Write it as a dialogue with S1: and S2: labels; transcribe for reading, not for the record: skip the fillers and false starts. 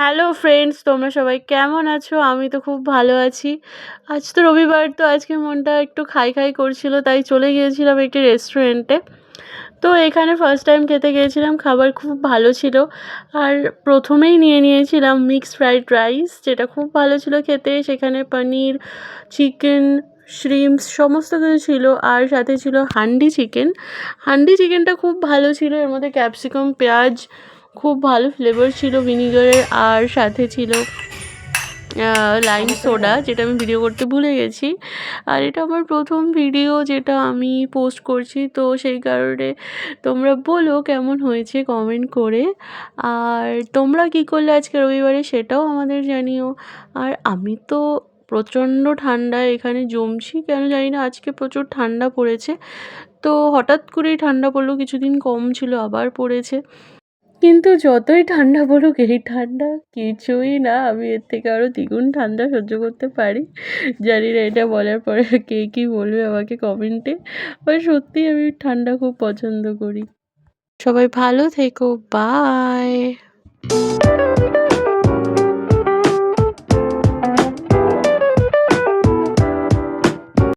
S1: Hello friends, তোমরা সবাই কেমন আছো? আমি তো খুব ভালো আছি। আজ তো রবিবার, তো আজকে মনটা একটু খাই খাই করছিল, তাই চলে গিয়েছিলাম একটি রেস্টুরেন্টে। তো এখানে ফার্স্ট টাইম খেতে গিয়েছিলাম, খাবার খুব ভালো ছিল। আর প্রথমেই নিয়ে নিয়েছিলাম মিক্সড ফ্রাইড রাইস, যেটা খুব ভালো ছিল খেতে। সেখানে পনির, চিকেন, শ্রিম্পস সমস্ত কিছু ছিল, আর সাথে ছিল হান্ডি চিকেন। হান্ডি চিকেনটা খুব ভালো ছিল, এর মধ্যে ক্যাপসিকাম, পেঁয়াজ, খুব ভালো ফ্লেভার ছিল ভিনিগারের, আর সাথে ছিল লাইম সোডা, যেটা আমি ভিডিও করতে ভুলে গেছি। আর এটা আমার প্রথম ভিডিও যেটা আমি পোস্ট করছি, তো সেই কারণে তোমরা বলো কেমন হয়েছে কমেন্ট করে। আর তোমরা কী করলে আজকে রবিবারে সেটাও আমাদের জানিও। আর আমি তো প্রচণ্ড ঠান্ডায় এখানে জমছি, কেন জানি না, আজকে প্রচুর ঠান্ডা পড়েছে। তো হঠাৎ করেই ঠান্ডা পড়লো, কিছুদিন কম ছিল আবার পড়েছে। কিন্তু যতই ঠান্ডা পড়ুক, এই ঠান্ডা কিছুই না, আমি এর থেকে আরও দ্বিগুণ ঠান্ডা সহ্য করতে পারি। জানি না এটা বলার পরে কে কী বলবে আমাকে কমেন্টে। সত্যিই আমি ঠান্ডা খুব পছন্দ করি। সবাই ভালো থেকো, বাই।